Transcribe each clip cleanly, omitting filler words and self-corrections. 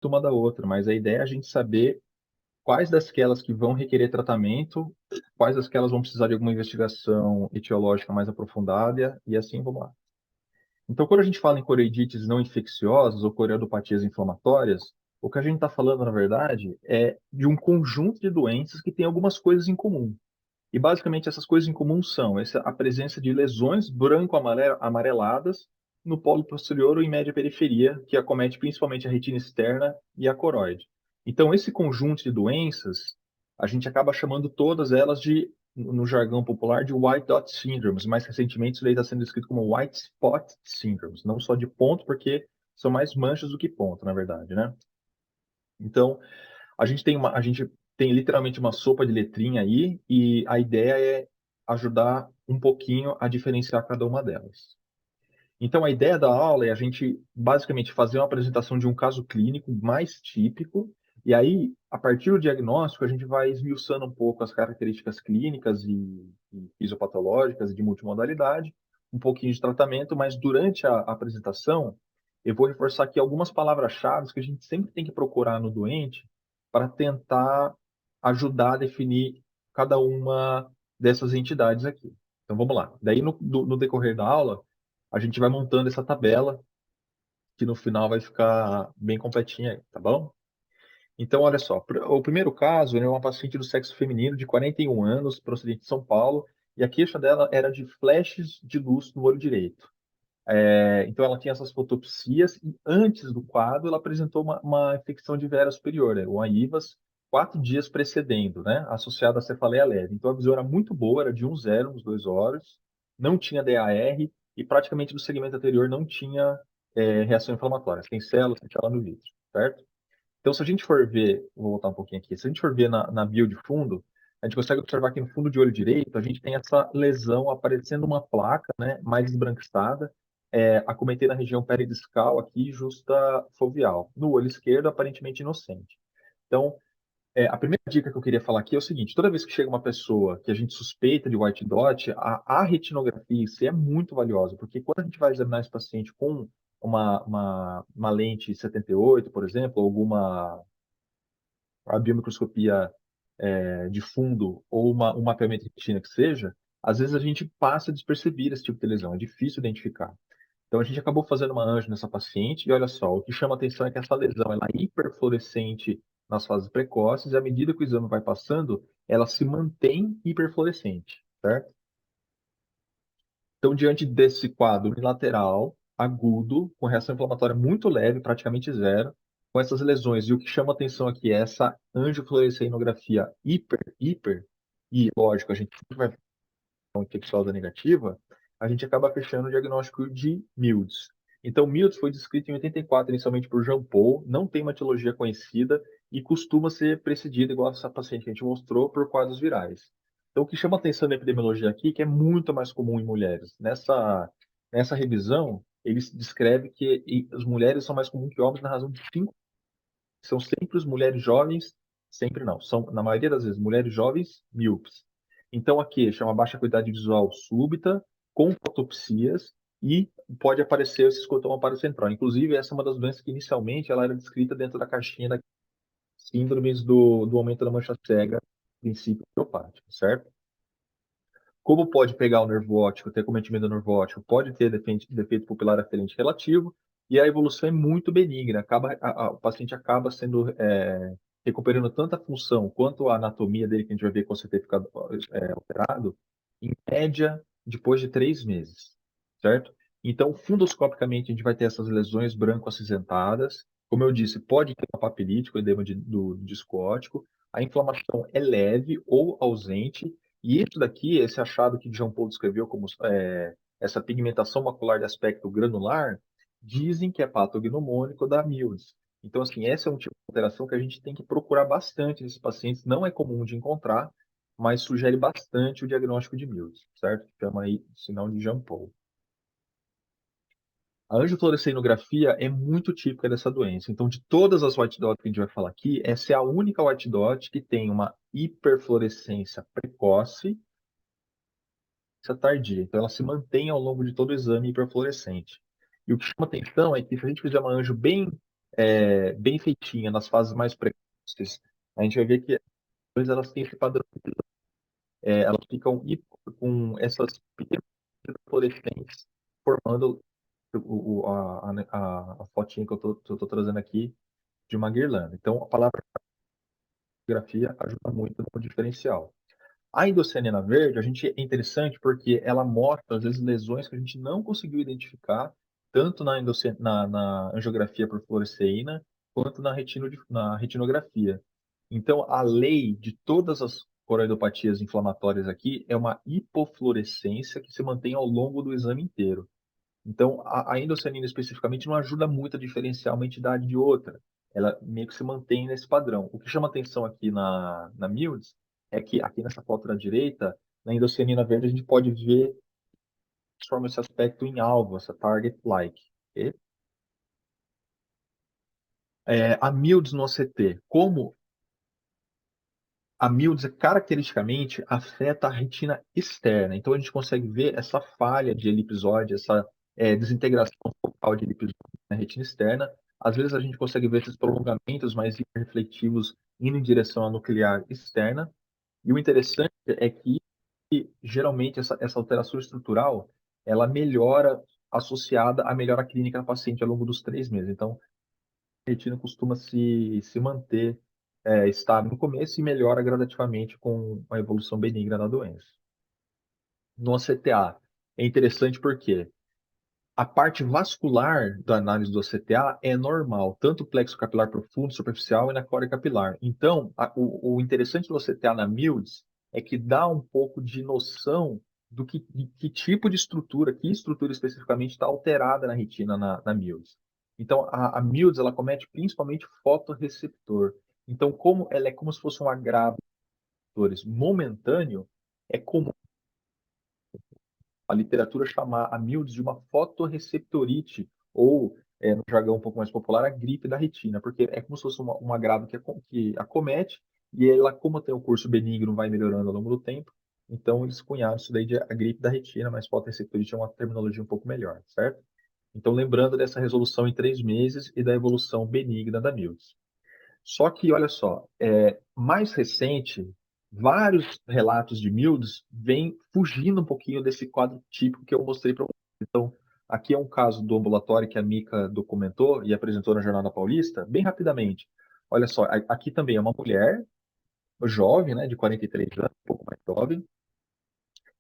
uma da outra, mas a ideia é a gente saber quais dasquelas que vão requerer tratamento, quais dasquelas vão precisar de alguma investigação etiológica mais aprofundada, e assim vamos lá. Então, quando a gente fala em coreoidites não infecciosas ou coreodopatias inflamatórias, o que a gente está falando, na verdade, é de um conjunto de doenças que tem algumas coisas em comum. E, basicamente, essas coisas em comum são a presença de lesões branco-amareladas no polo posterior ou em média periferia, que acomete principalmente a retina externa e a coroide. Então, esse conjunto de doenças, a gente acaba chamando todas elas de, no jargão popular, de white dot syndromes. Mais recentemente, isso daí está sendo descrito como white spot syndromes, não só de ponto, porque são mais manchas do que ponto, na verdade, né? Então, a gente tem literalmente uma sopa de letrinha aí, e a ideia é ajudar um pouquinho a diferenciar cada uma delas. Então, a ideia da aula é a gente basicamente fazer uma apresentação de um caso clínico mais típico, e aí, a partir do diagnóstico, a gente vai esmiuçando um pouco as características clínicas e fisiopatológicas e de multimodalidade, um pouquinho de tratamento, mas durante a apresentação, eu vou reforçar aqui algumas palavras-chave que a gente sempre tem que procurar no doente para tentar ajudar a definir cada uma dessas entidades aqui. Então, vamos lá. Daí, no decorrer da aula, a gente vai montando essa tabela, que no final vai ficar bem completinha aí, tá bom? Então, olha só, o primeiro caso é uma paciente do sexo feminino de 41 anos, procedente de São Paulo, e a queixa dela era de flashes de luz no olho direito. Então, ela tinha essas fotopsias e antes do quadro, ela apresentou uma infecção de vera superior, né, uma IVAS, 4 dias precedendo, né, associada a cefaleia leve. Então, a visão era muito boa, era de 1,0 nos 2 olhos, não tinha DAR e praticamente no segmento anterior não tinha reação inflamatória, sem células, sem célula no vítreo, certo? Então, se a gente for ver, vou voltar um pouquinho aqui, se a gente for ver na bio de fundo, a gente consegue observar que no fundo de olho direito, a gente tem essa lesão aparecendo uma placa, né, mais esbranquiçada, acometendo a região peridiscal aqui, justa foveal. No olho esquerdo, aparentemente inocente. Então, a primeira dica que eu queria falar aqui é o seguinte: toda vez que chega uma pessoa que a gente suspeita de white dot, a retinografia em si é muito valiosa, porque quando a gente vai examinar esse paciente com uma lente 78, por exemplo, alguma a biomicroscopia de fundo ou um mapeamento de retina que seja, às vezes a gente passa despercebido esse tipo de lesão, é difícil identificar. Então a gente acabou fazendo uma anjo nessa paciente e olha só, o que chama atenção é que essa lesão ela é hiperfluorescente nas fases precoces e à medida que o exame vai passando, ela se mantém hiperfluorescente, certo? Então, diante desse quadro unilateral, agudo, com reação inflamatória muito leve, praticamente zero, com essas lesões, e o que chama atenção aqui é essa angiofluorescenografia hiper, e lógico, a gente sempre vai fazer uma infecciosa negativa, a gente acaba fechando o diagnóstico de Mills. Então, Mills foi descrito em 84, inicialmente por Jean Paul, não tem uma etiologia conhecida e costuma ser precedida, igual essa paciente que a gente mostrou, por quadros virais. Então, o que chama atenção na epidemiologia aqui, é que é muito mais comum em mulheres. Nessa revisão, eles descrevem que as mulheres são mais comuns que homens na razão de 5. São sempre as mulheres jovens, sempre não, são, na maioria das vezes, mulheres jovens míopes. Então, a queixa é uma baixa qualidade visual súbita, com fotopsias, e pode aparecer esse escotoma paracentral. Inclusive, essa é uma das doenças que inicialmente ela era descrita dentro da caixinha da síndromes do aumento da mancha cega, princípio idiopático, certo? Como pode pegar o nervo óptico, ter cometimento do nervo óptico, pode ter defeito pupilar aferente relativo, e a evolução é muito benigna. O paciente acaba sendo recuperando tanto a função quanto a anatomia dele, que a gente vai ver quando você ter ficado operado, em média, depois de 3 meses, certo? Então, fundoscopicamente, a gente vai ter essas lesões branco-acinzentadas. Como eu disse, pode ter uma papilite, o edema do disco óptico. A inflamação é leve ou ausente, e isso daqui, esse achado que Jean Paul descreveu como essa pigmentação macular de aspecto granular, dizem que é patognomônico da amílise. Então, assim, essa é um tipo de alteração que a gente tem que procurar bastante nesses pacientes. Não é comum de encontrar, mas sugere bastante o diagnóstico de amílise, certo? Chama aí sinal de Jean Paul. A angiofluorescenografia é muito típica dessa doença. Então, de todas as white dots que a gente vai falar aqui, essa é a única white dot que tem uma hiperfluorescência precoce tardia. Então, ela se mantém ao longo de todo o exame hiperfluorescente. E o que chama atenção é que se a gente fizer uma anjo bem bem feitinha nas fases mais precoces, a gente vai ver que depois elas têm esse padrão, elas ficam com essas pequenas fluorescentes formando a fotinha que eu tô trazendo aqui de uma guirlanda. Então, a palavra fotografia ajuda muito no diferencial. A endocianina verde, a gente é interessante porque ela mostra, às vezes, lesões que a gente não conseguiu identificar, tanto na angiografia por fluoresceína, quanto na retinografia. Então, a lei de todas as coroidopatias inflamatórias aqui é uma hipofluorescência que se mantém ao longo do exame inteiro. Então, a endocianina especificamente não ajuda muito a diferenciar uma entidade de outra. Ela meio que se mantém nesse padrão. O que chama atenção aqui na MILDS é que aqui nessa foto da direita, na endocianina verde, a gente pode ver transforma esse aspecto em alvo, essa target-like. Ok? A MILDS no OCT, como a míldise caracteristicamente afeta a retina externa. Então a gente consegue ver essa falha de elipsóide, essa desintegração focal de elipsóide na retina externa. Às vezes a gente consegue ver esses prolongamentos mais reflectivos indo em direção à nuclear externa. E o interessante é que geralmente essa alteração estrutural ela melhora associada à melhora clínica da paciente ao longo dos 3 meses. Então, a retina costuma se manter estável no começo e melhora gradativamente com a evolução benigna da doença. No CTA, é interessante porque a parte vascular da análise do CTA é normal, tanto o plexo capilar profundo, superficial e na córea capilar. Então, o interessante do CTA na MILDS é que dá um pouco de noção de que tipo de estrutura, que estrutura especificamente está alterada na retina na MILDS. Então, a MILDS ela comete principalmente fotorreceptor. Então, como ela é como se fosse um agravo de fatores momentâneo, é comum a literatura chamar a míodes de uma fotorreceptorite, ou, no jargão um pouco mais popular, a gripe da retina, porque é como se fosse um agravo que acomete, e ela, como tem o curso benigno, vai melhorando ao longo do tempo, então eles cunharam isso daí de a gripe da retina, mas fotorreceptorite é uma terminologia um pouco melhor, certo? Então, lembrando dessa resolução em 3 meses e da evolução benigna da míodes. Só que, olha só, mais recente, vários relatos de Mildes vêm fugindo um pouquinho desse quadro típico que eu mostrei para vocês. Então, aqui é um caso do ambulatório que a Mica documentou e apresentou na Jornada Paulista, bem rapidamente. Olha só, aqui também é uma mulher jovem, né, de 43 anos, um pouco mais jovem.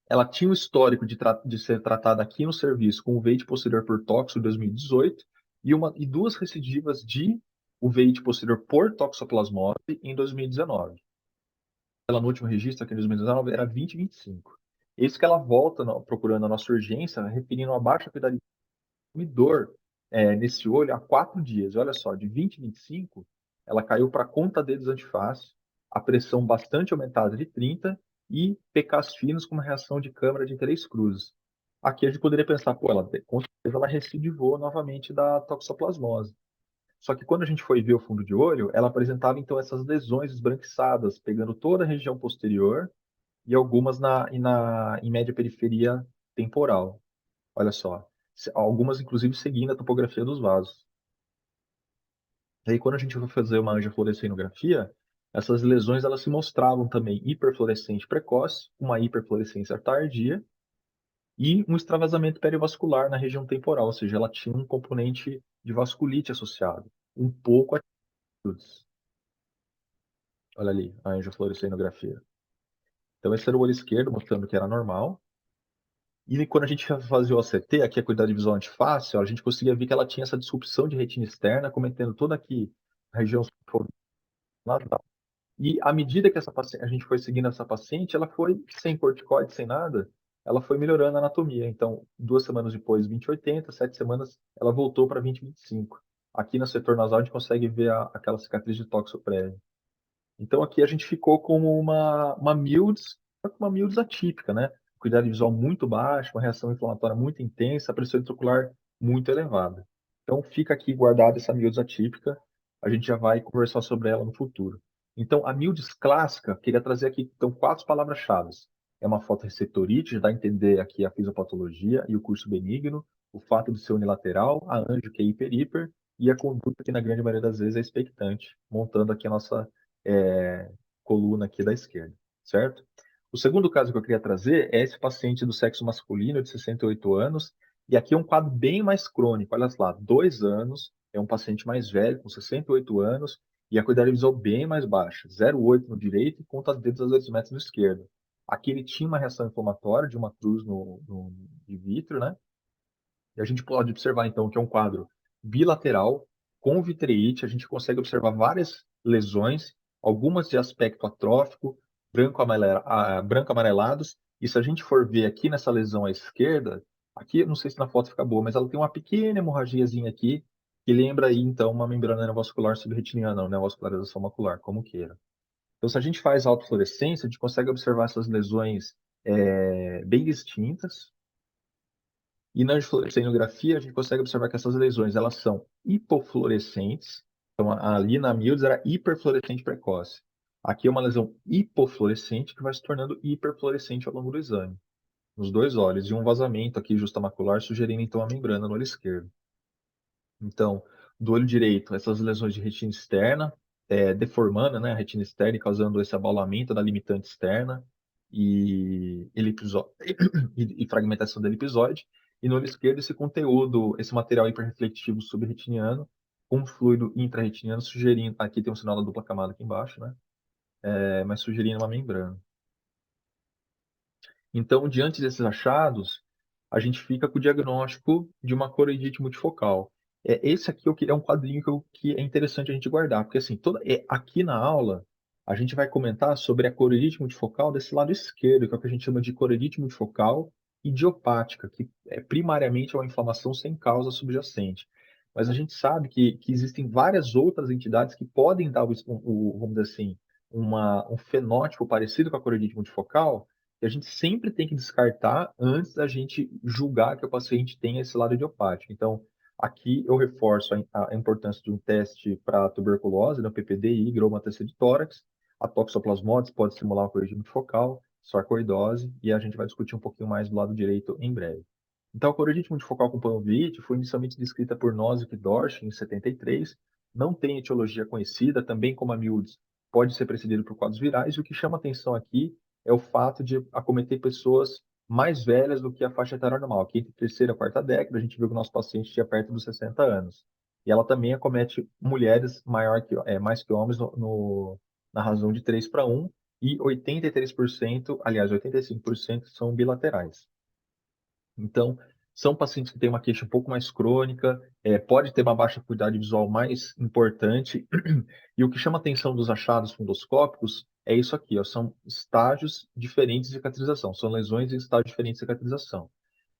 Ela tinha um histórico de ser tratada aqui no serviço com uveíte posterior por tóxico em 2018 e 2 recidivas de uveíte posterior por toxoplasmose em 2019. Ela no último registro aqui em 2019 era 20 e 25. Isso que ela volta procurando a nossa urgência, referindo a baixa quantidade de dor nesse olho há 4 dias. Olha só, de 20 e 25, ela caiu para conta dedos antiface, a pressão bastante aumentada de 30 e PKs finos com uma reação de câmara de 3 cruzes. Aqui a gente poderia pensar, pô, com certeza ela recidivou novamente da toxoplasmose. Só que quando a gente foi ver o fundo de olho, ela apresentava então essas lesões esbranquiçadas, pegando toda a região posterior e algumas em média periferia temporal. Olha só. Algumas, inclusive, seguindo a topografia dos vasos. E aí, quando a gente foi fazer uma angiofluorescenografia, essas lesões elas se mostravam também hiperfluorescente precoce, uma hiperfluorescência tardia e um extravasamento perivascular na região temporal, ou seja, ela tinha um componente de vasculite associado, um pouco a atitudes. Olha ali, a angiofluorescenografia. Então, esse era o olho esquerdo, mostrando que era normal. E quando a gente fazia o OCT, aqui a cuidado visual antifácil, a gente conseguia ver que ela tinha essa disrupção de retina externa, cometendo toda aqui a região nasal. E à medida que a gente foi seguindo essa paciente, ela foi sem corticoide, sem nada, ela foi melhorando a anatomia. Então, 2 semanas depois, 20/80, 7 semanas, ela voltou para 20/25. Aqui no setor nasal, a gente consegue ver aquela cicatriz de tóxico prévio. Então aqui a gente ficou como uma MILDS, só que uma MILDS atípica, né? Cuidado visual muito baixo, uma reação inflamatória muito intensa, a pressão intraocular muito elevada. Então fica aqui guardada essa MILDS atípica, a gente já vai conversar sobre ela no futuro. Então a MILDS clássica, queria trazer aqui então 4 palavras-chave. É uma fotorreceptorite, já dá a entender aqui a fisiopatologia e o curso benigno, o fato de ser unilateral, a anjo que é hiper-hiper, e a conduta, que na grande maioria das vezes é expectante, montando aqui a nossa é, coluna aqui da esquerda, certo? O segundo caso que eu queria trazer é esse paciente do sexo masculino de 68 anos, e aqui é um quadro bem mais crônico, olha lá, 2 anos, é um paciente mais velho, com 68 anos, e a acuidade visual bem mais baixa, 0,8 no direito e conta dedos a 2 metros no esquerdo. Aqui ele tinha uma reação inflamatória de uma cruz no de vítreo, né? E a gente pode observar, então, que é um quadro bilateral, com vitreite. A gente consegue observar várias lesões, algumas de aspecto atrófico, branco amarelados. E se a gente for ver aqui nessa lesão à esquerda, aqui, eu não sei se na foto fica boa, mas ela tem uma pequena hemorragiazinha aqui, que lembra aí, então, uma membrana neovascular subretiniana, ou neovascularização macular, como queira. Então, se a gente faz autofluorescência, a gente consegue observar essas lesões bem distintas, e na fluorescenografia, a gente consegue observar que essas lesões elas são hipofluorescentes. Então, ali na míosis era hiperfluorescente precoce. Aqui é uma lesão hipofluorescente que vai se tornando hiperfluorescente ao longo do exame, nos dois olhos, e um vazamento aqui justamacular sugerindo então a membrana no olho esquerdo. Então, do olho direito, essas lesões de retina externa, deformando, né, a retina externa e causando esse abaulamento da limitante externa e fragmentação da elipsoide. E no olho esquerdo, esse conteúdo, esse material hiperreflectivo subretiniano com fluido intrarretiniano sugerindo, aqui tem um sinal da dupla camada aqui embaixo, né, mas sugerindo uma membrana. Então, diante desses achados, a gente fica com o diagnóstico de uma coroidite multifocal. Esse aqui é um quadrinho que é interessante a gente guardar, porque assim, aqui na aula a gente vai comentar sobre a coroidite multifocal desse lado esquerdo, que é o que a gente chama de coroidite multifocal idiopática, que primariamente é uma inflamação sem causa subjacente. Mas a gente sabe que existem várias outras entidades que podem dar, vamos dizer assim, um fenótipo parecido com a coroidite multifocal, que a gente sempre tem que descartar antes da gente julgar que o paciente tem esse lado idiopático. Então, aqui eu reforço a importância de um teste para tuberculose, no PPDI, groma-TC de tórax. A toxoplasmose pode estimular o corrigimento multifocal, sarcoidose, e a gente vai discutir um pouquinho mais do lado direito em breve. Então, a corrigite multifocal com panovite foi inicialmente descrita por Nozick e Dorsch em 73, não tem etiologia conhecida, também como a miúdes, pode ser precedido por quadros virais, e o que chama atenção aqui é o fato de acometer pessoas mais velhas do que a faixa etária normal. Aqui, entre terceira e quarta década, a gente viu que o nosso paciente tinha perto dos 60 anos. E ela também acomete mulheres mais que homens na razão de 3 para 1, e 83%, aliás, 85% são bilaterais. Então, são pacientes que têm uma queixa um pouco mais crônica, pode ter uma baixa acuidade visual mais importante, e o que chama a atenção dos achados fundoscópicos é isso aqui, ó, são estágios diferentes de cicatrização, são lesões em estágios diferentes de cicatrização.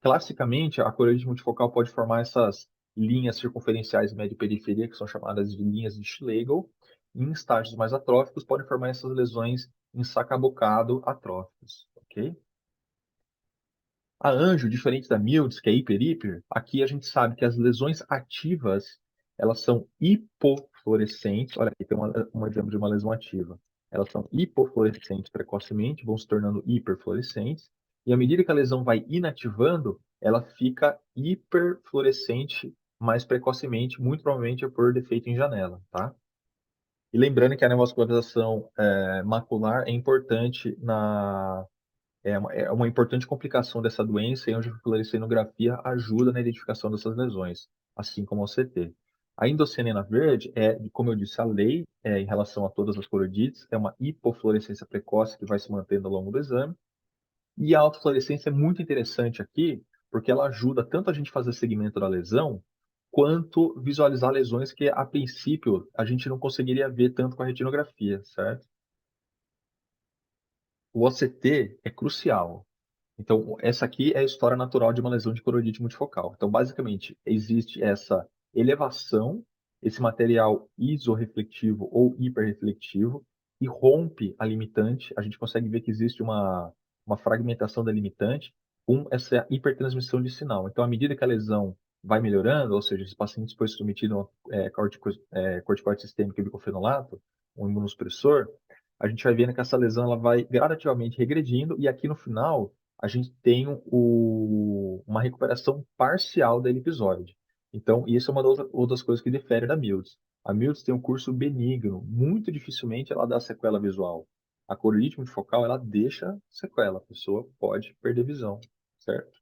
Classicamente, a coroidite multifocal pode formar essas linhas circunferenciais médio-periferia, que são chamadas de linhas de Schlegel, e em estágios mais atróficos, podem formar essas lesões em sacabocado atróficos, ok? A anjo, diferente da Mildes, que é hiper-hiper, aqui a gente sabe que as lesões ativas, elas são hipofluorescentes. Olha aqui, tem um exemplo de uma lesão ativa. Elas são hipofluorescentes precocemente, vão se tornando hiperfluorescentes. E à medida que a lesão vai inativando, ela fica hiperfluorescente mais precocemente, muito provavelmente é por defeito em janela, tá? E lembrando que a neovascularização macular é importante é uma importante complicação dessa doença, e a angiofluorescenografia ajuda na identificação dessas lesões, assim como o CT. A endocianina verde como eu disse, a lei em relação a todas as coroidites, é uma hipofluorescência precoce que vai se mantendo ao longo do exame. E a autofluorescência é muito interessante aqui, porque ela ajuda tanto a gente fazer segmento da lesão, quanto visualizar lesões que, a princípio, a gente não conseguiria ver tanto com a retinografia, certo? O OCT é crucial. Então, essa aqui é a história natural de uma lesão de coroidite multifocal. Então, basicamente, existe essa elevação, esse material isorreflectivo ou hiperreflectivo, e rompe a limitante. A gente consegue ver que existe uma fragmentação da limitante com essa hipertransmissão de sinal. Então, à medida que a lesão vai melhorando, ou seja, esse paciente foi submetido a corticoide sistêmico e bicofenolato, um imunossupressor, a gente vai vendo que essa lesão ela vai gradativamente regredindo, e aqui no final a gente tem uma recuperação parcial da elipsoide. Então, isso é uma das coisas que difere da Mills. A Mills tem um curso benigno, muito dificilmente ela dá sequela visual. A coroidite multifocal, ela deixa sequela, a pessoa pode perder visão, certo?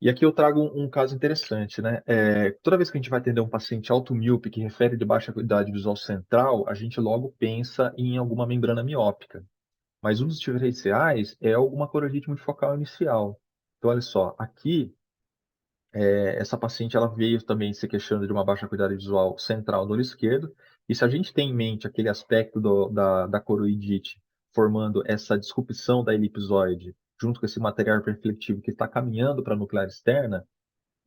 E aqui eu trago um caso interessante, né? Toda vez que a gente vai atender um paciente automíope que refere de baixa acuidade visual central, a gente logo pensa em alguma membrana miópica. Mas um dos diferenciais é alguma coroidite multifocal inicial. Então, olha só, aqui, essa paciente ela veio também se queixando de uma baixa acuidade visual central do olho esquerdo. E se a gente tem em mente aquele aspecto da coroidite formando essa disrupção da elipsoide, junto com esse material refletivo que está caminhando para a nuclear externa,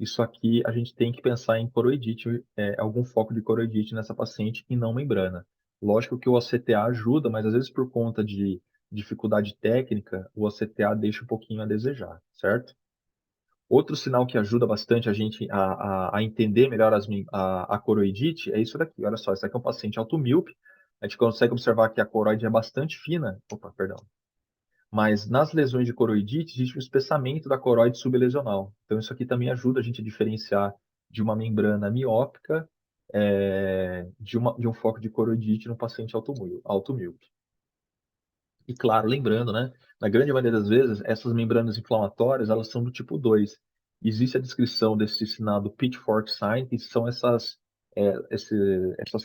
isso aqui a gente tem que pensar em coroidite, algum foco de coroidite nessa paciente e não membrana. Lógico que o OCTA ajuda, mas às vezes por conta de dificuldade técnica, o OCTA deixa um pouquinho a desejar, certo? Outro sinal que ajuda bastante a gente a entender melhor a coroidite é isso daqui. Olha só, esse aqui é um paciente automíope. A gente consegue observar que a coroide é bastante fina. Opa, perdão. Mas nas lesões de coroidite, existe o espessamento da coroide sublesional. Então, isso aqui também ajuda a gente a diferenciar de uma membrana miópica de um foco de coroidite no paciente automíope. E claro, lembrando, né, na grande maioria das vezes, essas membranas inflamatórias, elas são do tipo 2. Existe a descrição desse sinal pitchfork sign, que são essas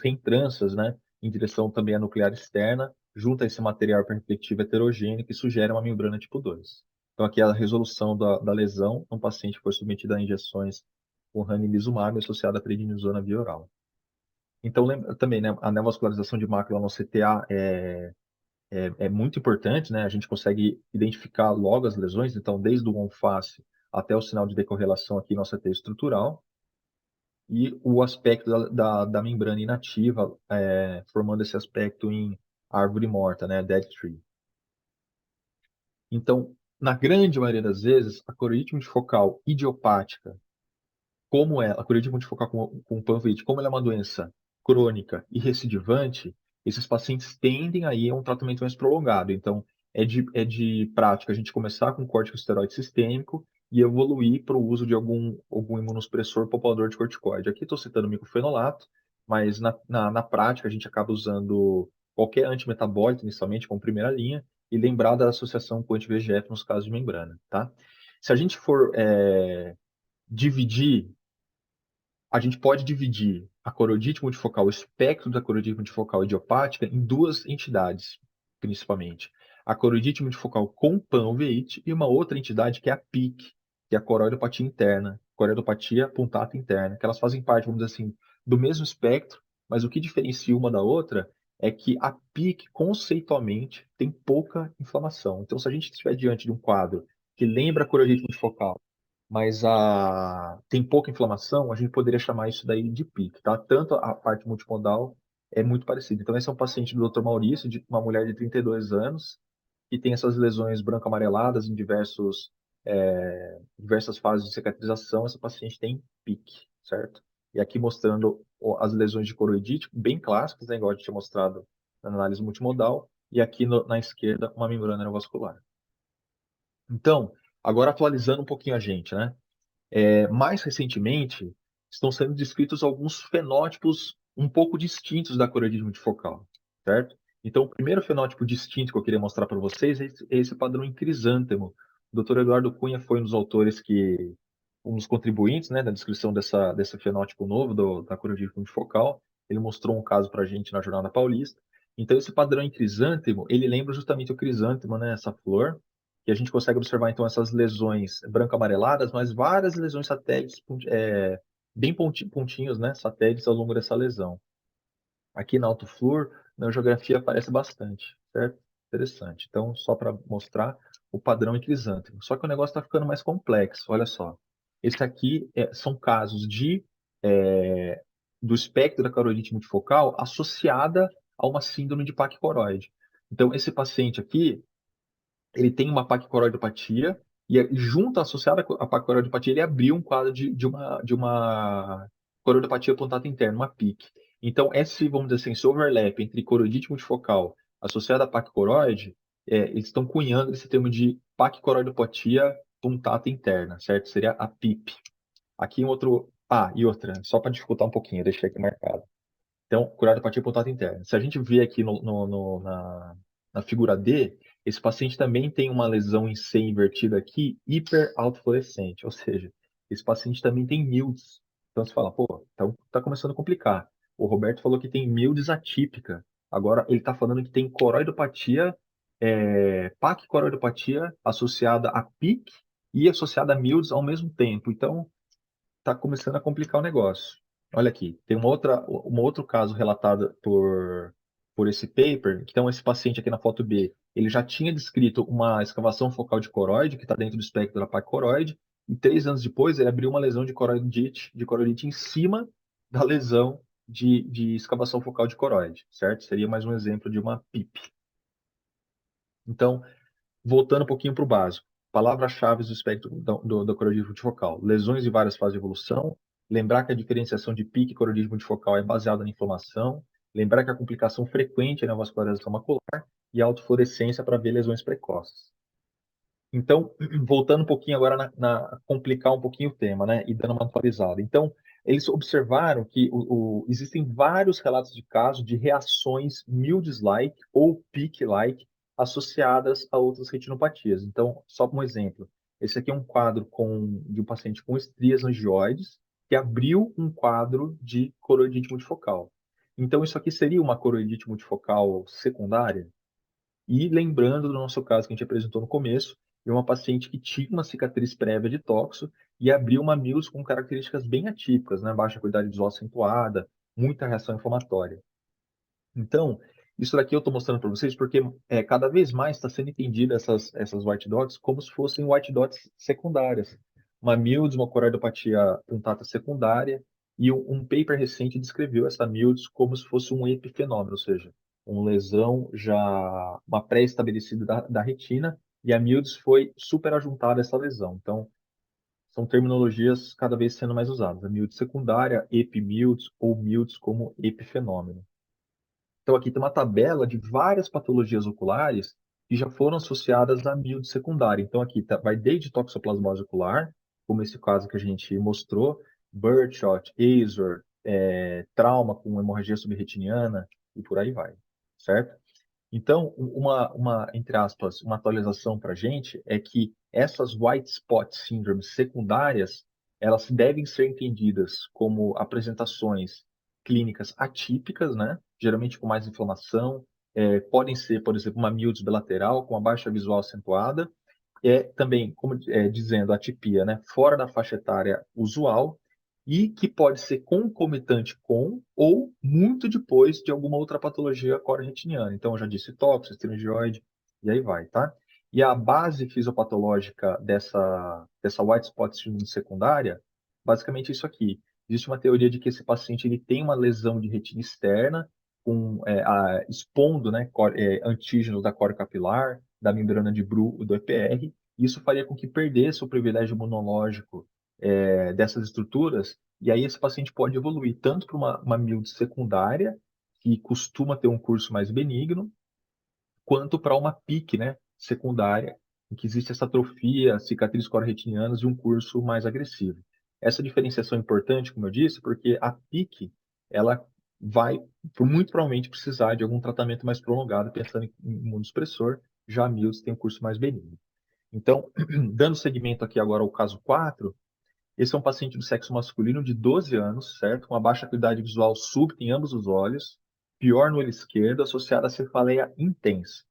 reentrâncias, né, em direção também à nuclear externa, junto a esse material refletivo heterogêneo que sugere uma membrana tipo 2. Então, aqui é a resolução da lesão, um paciente que foi submetido a injeções com ranibizumab associada à prednisona via oral. Então, lembra, também, né, a neovascularização de mácula no CTA é muito importante, né? A gente consegue identificar logo as lesões, então, desde o on-face até o sinal de decorrelação aqui no CT estrutural, e o aspecto da membrana inativa, formando esse aspecto em árvore morta, né? Dead tree. Então, na grande maioria das vezes, a coroidite multifocal idiopática, como ela, a coroidite multifocal com panveite, como ela é uma doença crônica e recidivante, esses pacientes tendem aí a um tratamento mais prolongado. Então, é de prática a gente começar com corticosteroide sistêmico e evoluir para o uso de algum imunossupressor populador de corticoide. Aqui estou citando o micofenolato, mas na prática a gente acaba usando qualquer antimetabólico, inicialmente, como primeira linha, e lembrar da associação com anti-VEGF nos casos de membrana, tá? Se a gente for dividir a gente pode dividir a coroidite multifocal, o espectro da coroidite multifocal idiopática, em duas entidades, principalmente. A coroidite multifocal com panveite e uma outra entidade que é a PIC, que é a coroidopatia interna, coroidopatia punctata interna, que elas fazem parte, vamos dizer assim, do mesmo espectro, mas o que diferencia uma da outra é que a PIC, conceitualmente, tem pouca inflamação. Então, se a gente estiver diante de um quadro que lembra a coroidite multifocal, mas tem pouca inflamação, a gente poderia chamar isso daí de PIC, tá? Tanto a parte multimodal é muito parecida. Então, esse é um paciente do Dr. Maurício, uma mulher de 32 anos, que tem essas lesões branco-amareladas em diversas fases de cicatrização. Essa paciente tem PIC, certo? E aqui mostrando as lesões de coroidite, bem clássicas, né, igual a gente tinha mostrado na análise multimodal, e aqui na esquerda, uma membrana neovascular. Então, agora atualizando um pouquinho a gente, né? Mais recentemente, estão sendo descritos alguns fenótipos um pouco distintos da coroidite multifocal, certo? Então, o primeiro fenótipo distinto que eu queria mostrar para vocês é esse padrão em crisântemo. O Dr. Eduardo Cunha foi um dos autores um dos contribuintes, né, da descrição desse fenótipo novo da coroidite multifocal. Ele mostrou um caso para a gente na Jornada Paulista. Então, esse padrão em crisântemo, ele lembra justamente o crisântemo, né, essa flor, que a gente consegue observar, então, essas lesões branco-amareladas, mas várias lesões satélites, bem pontinhos, né, satélites ao longo dessa lesão. Aqui na autoflor, na geografia aparece bastante, certo? Interessante. Então, só para mostrar o padrão em crisântemo. Só que o negócio está ficando mais complexo, olha só. Esse aqui são casos do espectro da coroidite multifocal associada a uma síndrome de Pachy coroide. Então, esse paciente aqui, ele tem uma paquicoroidopatia e junto associada à paquicoroidopatia ele abriu um quadro de uma coroidopatia punctata interna, uma PIC. Então, vamos dizer assim, esse overlap entre coroidite multifocal associada à paquicoroide, eles estão cunhando esse termo de paquicoroidopatia punctata interna, certo? Seria a PIP. Aqui um outro... Ah, e outra, só para dificultar um pouquinho, eu deixei aqui marcado. Então, coroidopatia pontada interna. Se a gente vê aqui na figura D, esse paciente também tem uma lesão em C invertida aqui, hiperautofluorescente, ou seja, esse paciente também tem MILDS. Então você fala, pô, então tá começando a complicar. O Roberto falou que tem MILDS atípica. Agora ele está falando que tem coroidopatia, paquicoroidopatia associada a PIC e associada a MILDS ao mesmo tempo. Então, está começando a complicar o negócio. Olha aqui, tem um outro caso relatado por esse paper. Então, esse paciente aqui na foto B, ele já tinha descrito uma escavação focal de coroide, que está dentro do espectro da placa coroide, e 3 anos depois ele abriu uma lesão de coroidite em cima da lesão de escavação focal de coroide, certo? Seria mais um exemplo de uma PIP. Então, voltando um pouquinho para o básico. Palavras-chave do espectro do coroidismo multifocal. Lesões em várias fases de evolução. Lembrar que a diferenciação de pique e coroidismo multifocal é baseada na inflamação. Lembrar que a complicação frequente é a vascularização macular e a autofluorescência para ver lesões precoces. Então, voltando um pouquinho agora complicar um pouquinho o tema, né, e dando uma atualizada. Então, eles observaram que existem vários relatos de casos de reações Mildes-like ou PIC-like associadas a outras retinopatias. Então, só como exemplo, esse aqui é um quadro de um paciente com estrias angioides que abriu um quadro de coroidite multifocal. Então, isso aqui seria uma coroidite multifocal secundária? E lembrando do nosso caso que a gente apresentou no começo, de uma paciente que tinha uma cicatriz prévia de toxo e abriu uma MILS com características bem atípicas, né? Baixa qualidade visual acentuada, muita reação inflamatória. Então, isso daqui eu estou mostrando para vocês porque cada vez mais está sendo entendido essas white dots como se fossem white dots secundárias. Uma MILDS, uma coroidopatia punctata secundária, e um paper recente descreveu essa MILDS como se fosse um epifenômeno, ou seja, uma lesão já, uma pré-estabelecida da retina, e a MILDS foi superajuntada a essa lesão. Então, são terminologias cada vez sendo mais usadas. A MILDS secundária, epimilds ou MILDS como epifenômeno. Então, aqui tem uma tabela de várias patologias oculares que já foram associadas à míoide secundária. Então, aqui vai desde toxoplasmose ocular, como esse caso que a gente mostrou, birdshot, Azor, trauma com hemorragia subretiniana e por aí vai, certo? Então, entre aspas, uma atualização para a gente é que essas white spot síndromes secundárias, elas devem ser entendidas como apresentações clínicas atípicas, né? Geralmente com mais inflamação, podem ser, por exemplo, uma míoide bilateral com uma baixa visual acentuada, também, como dizendo, atipia, né? Fora da faixa etária usual, e que pode ser concomitante com ou muito depois de alguma outra patologia córnea-retiniana. Então, eu já disse tóxico, estrangioide, e aí vai, tá? E a base fisiopatológica dessa white spot síndrome secundária, basicamente isso aqui. Existe uma teoria de que esse paciente ele tem uma lesão de retina externa, expondo, né, antígenos da córnea capilar, da membrana de Bru, do EPR. Isso faria com que perdesse o privilégio imunológico dessas estruturas, e aí esse paciente pode evoluir tanto para uma MILD secundária, que costuma ter um curso mais benigno, quanto para uma PIC, né, secundária, em que existe essa atrofia, cicatriz córneo-retinianas e um curso mais agressivo. Essa diferenciação é importante, como eu disse, porque a PIC, ela vai muito provavelmente precisar de algum tratamento mais prolongado, pensando em imunossupressor, já a MILDS tem um curso mais benigno. Então, dando seguimento aqui agora ao caso 4, esse é um paciente do sexo masculino de 12 anos, certo? Com uma baixa acuidade visual súbita em ambos os olhos, pior no olho esquerdo, associada a cefaleia intensa.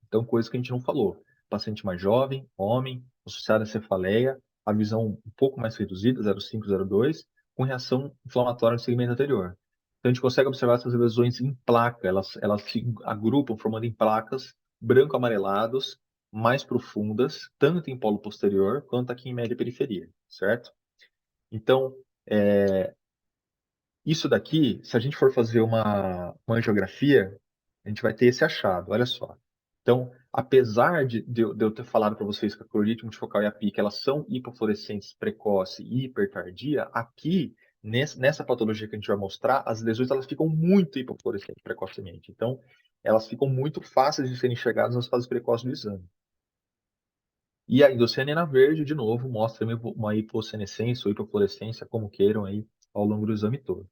Então, coisa que a gente não falou. Paciente mais jovem, homem, associado a cefaleia, a visão um pouco mais reduzida, 0,5, 0,2, com reação inflamatória no segmento anterior. Então, a gente consegue observar essas lesões em placa, elas se agrupam formando em placas branco-amarelados, mais profundas, tanto em polo posterior quanto aqui em média periferia, certo? Então, isso daqui, se a gente for fazer uma angiografia, a gente vai ter esse achado, olha só. Então, apesar de eu ter falado para vocês que a clorite multifocal e a PIC, elas são hipofluorescentes precoce e hipertardia, aqui, nessa patologia que a gente vai mostrar, as lesões elas ficam muito hipofluorescentes precocemente. Então, elas ficam muito fáceis de serem enxergadas nas fases precoces do exame. E a indocianina verde, de novo, mostra uma hipossenescência ou hipofluorescência, como queiram aí, ao longo do exame todo.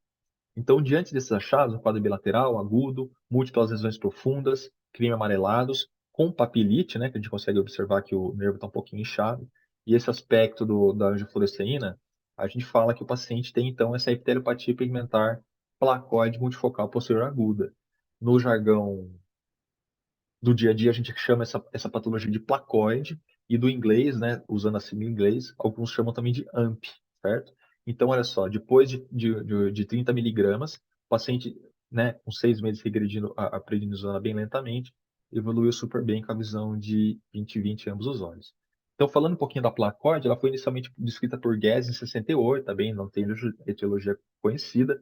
Então, diante desses achados, um quadro bilateral, agudo, múltiplas lesões profundas, crime amarelados, com papilite, né, que a gente consegue observar que o nervo está um pouquinho inchado, e esse aspecto da angiofluoresceína, a gente fala que o paciente tem, então, essa epiteliopatia pigmentar placoide multifocal posterior aguda. No jargão do dia a dia, a gente chama essa patologia de placoide, e do inglês, né, usando a sigla em inglês, alguns chamam também de AMP, certo? Então, olha só, depois de 30 miligramas, o paciente, né, com 6 meses regredindo a prednisona bem lentamente, evoluiu super bem com a visão de 20/20 em ambos os olhos. Então, falando um pouquinho da placoide, ela foi inicialmente descrita por Guess em 68, também não tem etiologia conhecida,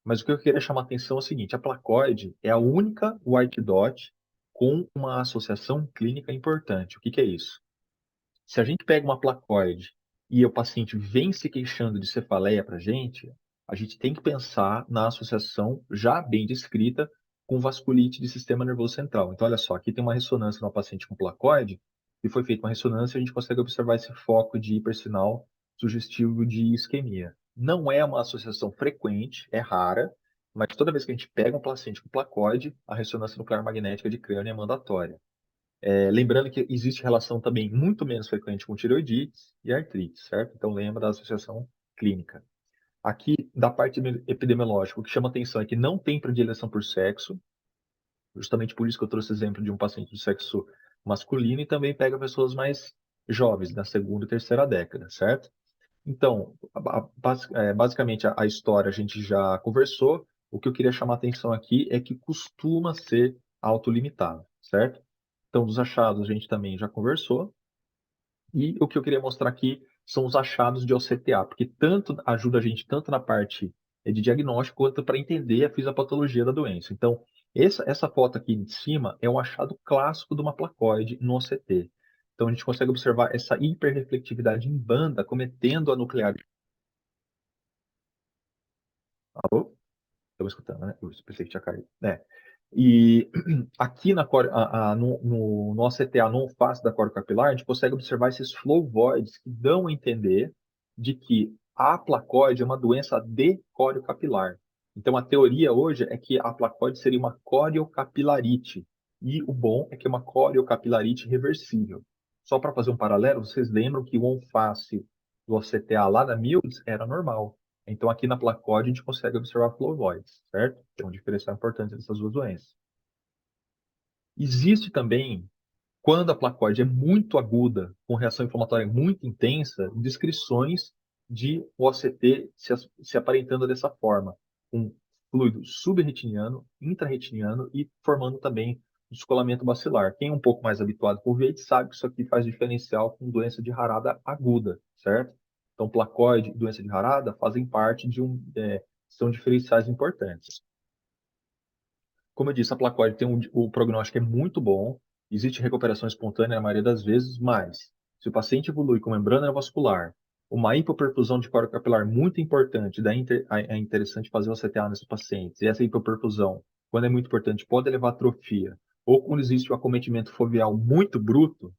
mas o que eu queria chamar a atenção é o seguinte: a placoide é a única white dot com uma associação clínica importante. O que que é isso? Se a gente pega uma placoide e o paciente vem se queixando de cefaleia para a gente tem que pensar na associação já bem descrita com vasculite de sistema nervoso central. Então, olha só, aqui tem uma ressonância no paciente com placoide, e foi feita uma ressonância e a gente consegue observar esse foco de hipersinal sugestivo de isquemia. Não é uma associação frequente, é rara, mas toda vez que a gente pega um paciente com placoide, a ressonância nuclear magnética de crânio é mandatória. Lembrando que existe relação também muito menos frequente com tireoidite e artrite, certo? Então lembra da associação clínica. Aqui, da parte epidemiológica, o que chama atenção é que não tem predileção por sexo, justamente por isso que eu trouxe o exemplo de um paciente do sexo masculino, e também pega pessoas mais jovens, da segunda e terceira década, certo? Então, basicamente a história a gente já conversou. O que eu queria chamar a atenção aqui é que costuma ser autolimitado, certo? Então, dos achados a gente também já conversou. E o que eu queria mostrar aqui são os achados de OCTA, porque tanto ajuda a gente tanto na parte de diagnóstico quanto para entender a fisiopatologia da doença. Então, essa foto aqui de cima é um achado clássico de uma placoide no OCT. Então, a gente consegue observar essa hiperreflectividade em banda cometendo a nuclear. Alô? Estão escutando, né? Eu pensei que tinha caído. E aqui no OCTA, no face da córrea capilar, a gente consegue observar esses flow voids que dão a entender de que a placoide é uma doença de córeo capilar. Então, a teoria hoje é que a placoide seria uma coriocapilarite. E o bom é que é uma coriocapilarite reversível. Só para fazer um paralelo, vocês lembram que o on-face do OCTA lá da Mills era normal. Então, aqui na placode, a gente consegue observar flow voids, certo? Tem um diferencial importante dessas duas doenças. Existe também, quando a placóide é muito aguda, com reação inflamatória muito intensa, descrições de OCT se aparentando dessa forma, com fluido subretiniano, intrarretiniano e formando também descolamento bacilar. Quem é um pouco mais habituado por veite sabe que isso aqui faz diferencial com doença de Harada aguda, certo? Então, placóide e doença de Harada fazem parte são diferenciais importantes. Como eu disse, a placóide tem o prognóstico é muito bom, existe recuperação espontânea na maioria das vezes, mas se o paciente evolui com membrana vascular, uma hipoperfusão de córeo capilar muito importante, daí é interessante fazer o CTA nesses pacientes, e essa hipoperfusão, quando é muito importante, pode levar a atrofia, ou quando existe o acometimento foveal muito bruto,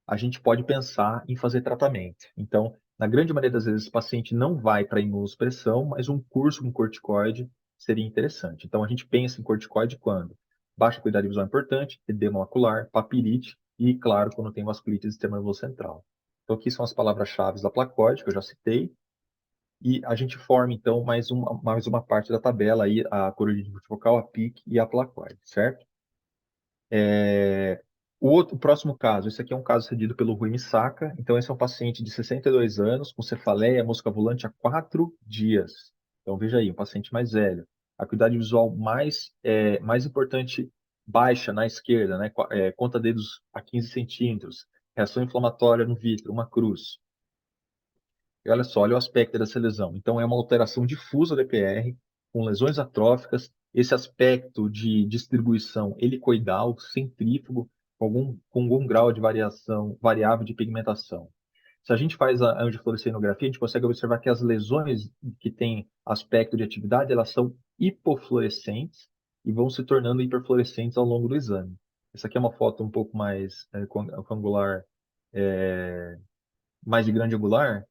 a gente pode pensar em fazer tratamento. Então, na grande maioria das vezes, o paciente não vai para imunossupressão, mas um curso com corticoide seria interessante. Então, a gente pensa em corticoide quando? Baixa qualidade visual importante, edema macular, papilite e, claro, quando tem vasculite do sistema nervoso central. Então, aqui são as palavras-chave da placóide, que eu já citei, e a gente forma, então, mais uma parte da tabela aí, a corujite multifocal, a PIC e a placóide, certo? O próximo caso, esse aqui é um caso cedido pelo Rui Misaka. Então, esse é um paciente de 62 anos, com cefaleia, mosca volante há 4 dias. Então, veja aí, um paciente mais velho. A acuidade visual mais importante, baixa na esquerda, né? Conta dedos a 15 centímetros. Reação inflamatória no vítreo, uma cruz. E olha só, olha o aspecto dessa lesão. Então, é uma alteração difusa do EPR, com lesões atróficas, esse aspecto de distribuição helicoidal, centrífugo, com algum grau de variação variável de pigmentação. Se a gente faz a angiofluorescenografia, a gente consegue observar que as lesões que têm aspecto de atividade, elas são hipofluorescentes e vão se tornando hiperfluorescentes ao longo do exame. Essa aqui é uma foto um pouco mais angular, mais de grande angular,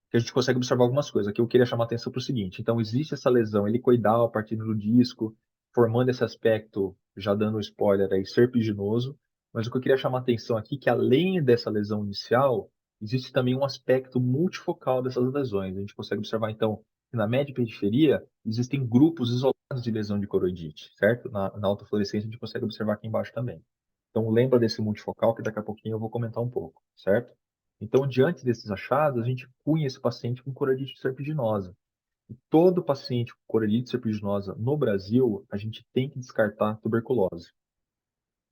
que a gente consegue observar algumas coisas. Aqui eu queria chamar a atenção para o seguinte: então, existe essa lesão helicoidal a partir do disco, formando esse aspecto, já dando um spoiler aí, serpiginoso. Mas o que eu queria chamar a atenção aqui é que, além dessa lesão inicial, existe também um aspecto multifocal dessas lesões. A gente consegue observar, então, que na média e periferia existem grupos isolados de lesão de coroidite, certo? Na autofluorescência a gente consegue observar aqui embaixo também. Então, lembra desse multifocal que daqui a pouquinho eu vou comentar um pouco, certo? Então, diante desses achados, a gente cunha esse paciente com coroidite serpiginosa. E todo paciente com coroidite serpiginosa no Brasil, a gente tem que descartar tuberculose.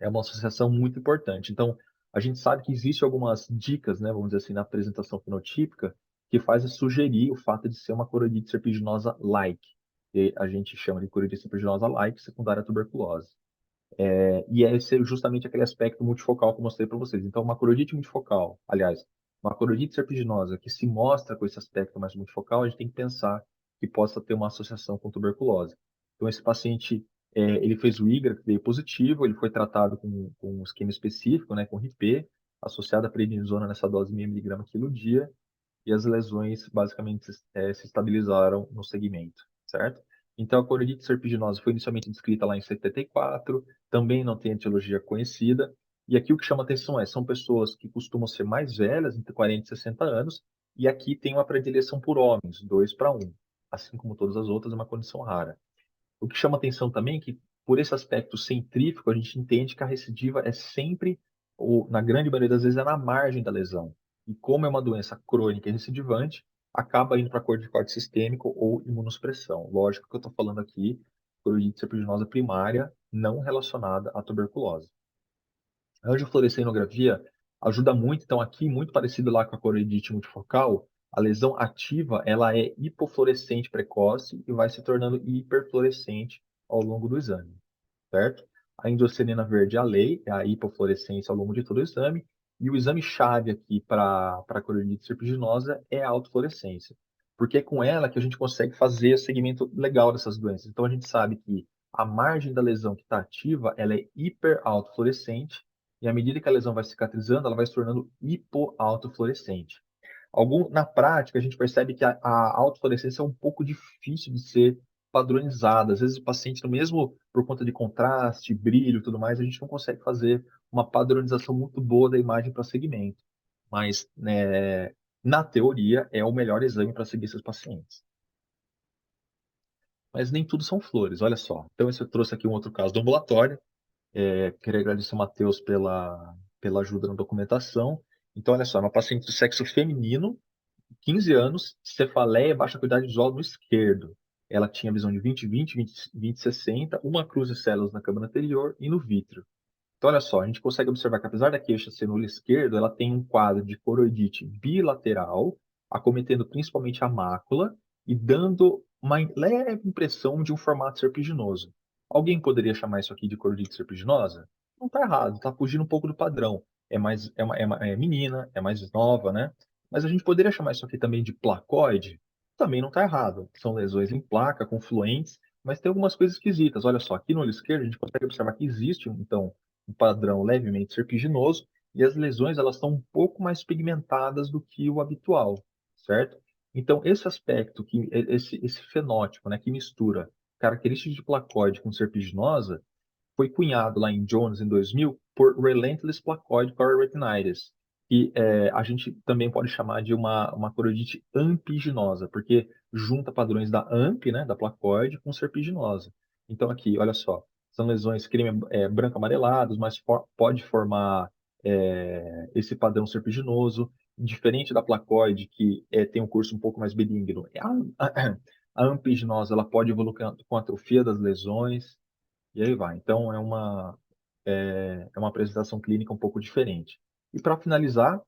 É uma associação muito importante. Então, a gente sabe que existem algumas dicas, né, vamos dizer assim, na apresentação fenotípica, que faz sugerir o fato de ser uma coroidite serpiginosa like. E a gente chama de coroidite serpiginosa like secundária à tuberculose. E é justamente aquele aspecto multifocal que eu mostrei para vocês. Então, uma coroidite multifocal, aliás, uma coroidite serpiginosa que se mostra com esse aspecto mais multifocal, a gente tem que pensar que possa ter uma associação com tuberculose. Então, esse paciente, ele fez o IGRA, que veio positivo, ele foi tratado com um esquema específico, né, com RIP, associado à prednisona nessa dose de 0,5 mg quilo dia, e as lesões basicamente se estabilizaram no segmento, certo? Então, a coroidite serpiginosa foi inicialmente descrita lá em 74, também não tem etiologia conhecida, e aqui o que chama atenção são pessoas que costumam ser mais velhas, entre 40 e 60 anos, e aqui tem uma predileção por homens, 2 para 1, assim como todas as outras, é uma condição rara. O que chama atenção também é que, por esse aspecto centrífugo, a gente entende que a recidiva é sempre, ou na grande maioria das vezes, é na margem da lesão. E como é uma doença crônica e recidivante, acaba indo para corticoide sistêmico ou imunossupressão. Lógico que eu estou falando aqui, coroidite serpiginosa primária, não relacionada à tuberculose. A angiofluorescenografia ajuda muito, então aqui, muito parecido lá com a coroidite multifocal, a lesão ativa, ela é hipofluorescente precoce e vai se tornando hiperfluorescente ao longo do exame, certo? A endosselina verde é a lei, é a hipofluorescência ao longo de todo o exame, e o exame-chave aqui para a coroidite serpiginosa é a autofluorescência, porque é com ela que a gente consegue fazer o segmento legal dessas doenças. Então a gente sabe que a margem da lesão que está ativa, ela é hiperautofluorescente, e à medida que a lesão vai cicatrizando, ela vai se tornando hipoautofluorescente. Na prática, a gente percebe que a autofluorescência é um pouco difícil de ser padronizada. Às vezes o paciente, mesmo por conta de contraste, brilho e tudo mais, a gente não consegue fazer uma padronização muito boa da imagem para segmento. Mas, né, na teoria, é o melhor exame para seguir esses pacientes. Mas nem tudo são flores, olha só. Então, eu trouxe aqui um outro caso do ambulatório. Queria agradecer ao Matheus pela ajuda na documentação. Então, olha só, uma paciente do sexo feminino, 15 anos, cefaleia, baixa acuidade visual no esquerdo. Ela tinha visão de 20/20, 20/60, uma cruz de células na câmara anterior e no vítreo. Então, olha só, a gente consegue observar que apesar da queixa ser no olho esquerdo, ela tem um quadro de coroidite bilateral, acometendo principalmente a mácula e dando uma leve impressão de um formato serpiginoso. Alguém poderia chamar isso aqui de coroidite serpiginosa? Não está errado, está fugindo um pouco do padrão. É menina, é mais nova, né? Mas a gente poderia chamar isso aqui também de placoide? Também não está errado. São lesões em placa, confluentes, mas tem algumas coisas esquisitas. Olha só, aqui no olho esquerdo a gente consegue observar que existe, então, um padrão levemente serpiginoso e as lesões elas estão um pouco mais pigmentadas do que o habitual, certo? Então, esse aspecto, esse fenótipo, né, que mistura características de placoide com serpiginosa, foi cunhado lá em Jones em 2000 por Relentless Placoid Chororetinitis, que a gente também pode chamar de uma coroidite ampiginosa, porque junta padrões da AMP, né, da placoide, com serpiginosa. Então aqui, olha só, são lesões creme branco-amarelados, mas pode formar esse padrão serpiginoso, diferente da placoide, que tem um curso um pouco mais benigno. A ampiginosa ela pode evoluir com atrofia das lesões, e aí vai. Então, é uma apresentação clínica um pouco diferente. E para finalizar,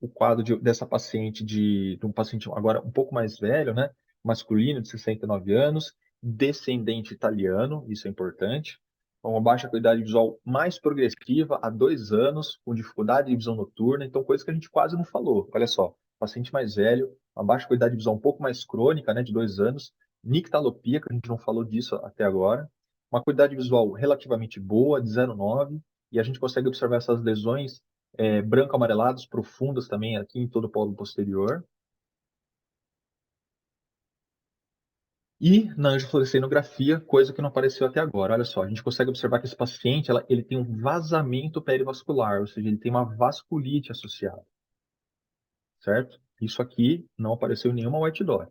o quadro dessa paciente, de um paciente agora um pouco mais velho, né? Masculino, de 69 anos, descendente italiano, isso é importante. Uma baixa qualidade visual mais progressiva, há 2 anos, com dificuldade de visão noturna, então coisa que a gente quase não falou. Olha só, paciente mais velho, uma baixa qualidade visual um pouco mais crônica, né, de 2 anos, nictalopia, que a gente não falou disso até agora, uma qualidade visual relativamente boa, de 0,9, e a gente consegue observar essas lesões branco-amarelados, profundas também aqui em todo o polo posterior. E na angiofluorescenografia, coisa que não apareceu até agora. Olha só, a gente consegue observar que esse paciente ele tem um vazamento perivascular, ou seja, ele tem uma vasculite associada, certo? Isso aqui não apareceu em nenhuma white dot.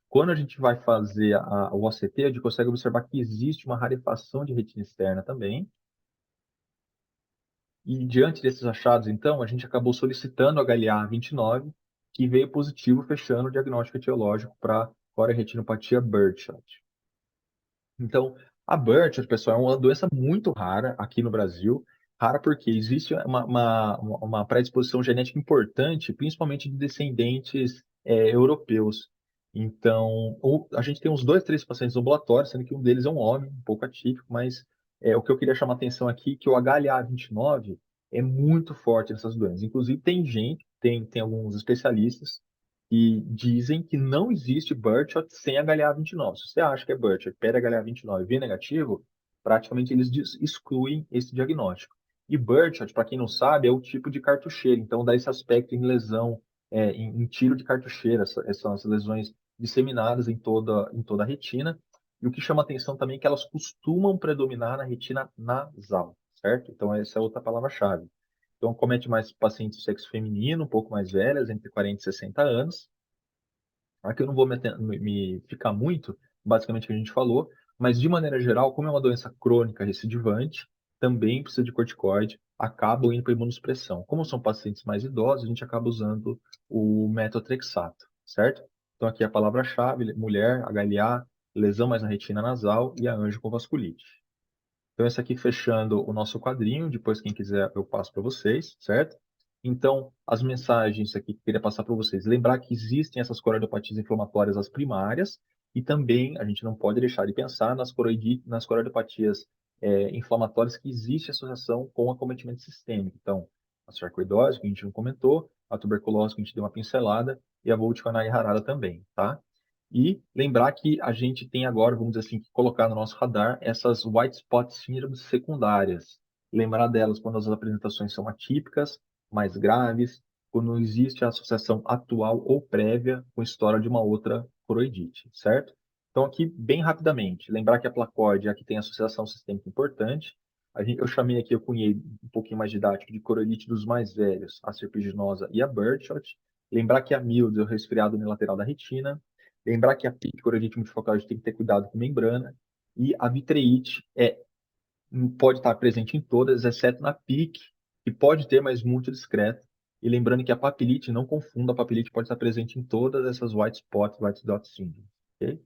Quando a gente vai fazer o OCT, a gente consegue observar que existe uma rarefação de retina externa também. E diante desses achados, então, a gente acabou solicitando a HLA-29, que veio positivo, fechando o diagnóstico etiológico para coreretinopatia Birdshot. Então, a Birdshot, pessoal, é uma doença muito rara aqui no Brasil. Rara porque existe uma predisposição genética importante, principalmente de descendentes europeus. Então, a gente tem uns 2, 3 pacientes ambulatórios, sendo que um deles é um homem, um pouco atípico, mas o que eu queria chamar a atenção aqui é que o HLA-29 é muito forte nessas doenças. Inclusive, tem alguns especialistas e dizem que não existe Birdshot sem HLA-29. Se você acha que é Birdshot, pera HLA-29 V negativo, praticamente eles excluem esse diagnóstico. E Birdshot, para quem não sabe, é o tipo de cartucheira, então dá esse aspecto em lesão, em tiro de cartucheira, essas lesões disseminadas em toda a retina. E o que chama atenção também é que elas costumam predominar na retina nasal, certo? Então essa é outra palavra-chave. Então, comete mais pacientes do sexo feminino, um pouco mais velhas, entre 40 e 60 anos. Aqui eu não vou me ficar muito, basicamente, o que a gente falou, mas de maneira geral, como é uma doença crônica recidivante, também precisa de corticoide, acabam indo para imunossupressão. Como são pacientes mais idosos, a gente acaba usando o metotrexato, certo? Então, aqui a palavra-chave, mulher, HLA, lesão mais na retina nasal e a angiovasculite. Então, esse aqui fechando o nosso quadrinho, depois quem quiser eu passo para vocês, certo? Então, as mensagens aqui que eu queria passar para vocês. Lembrar que existem essas coroidopatias inflamatórias, as primárias, e também a gente não pode deixar de pensar nas coroidopatias inflamatórias que existe associação com acometimento sistêmico. Então, a sarcoidose, que a gente não comentou, a tuberculose, que a gente deu uma pincelada, e a Multicanal rarada também, tá? E lembrar que a gente tem agora, vamos dizer assim, que colocar no nosso radar essas white spot síndromes secundárias. Lembrar delas quando as apresentações são atípicas, mais graves, quando existe a associação atual ou prévia com história de uma outra coroidite, certo? Então, aqui, bem rapidamente, lembrar que a placóide é a que tem associação sistêmica importante. Eu chamei aqui, eu cunhei um pouquinho mais didático de coroidite dos mais velhos, a serpiginosa e a Birdshot. Lembrar que a Mills é o resfriado unilateral da retina. Lembrar que a PIC, coroidite multifocal, a gente tem que ter cuidado com membrana. E a vitreite pode estar presente em todas, exceto na PIC, que pode ter, mas muito discreta. E lembrando que a papilite, não confunda, a papilite pode estar presente em todas essas white spot, white dot syndrome. Okay?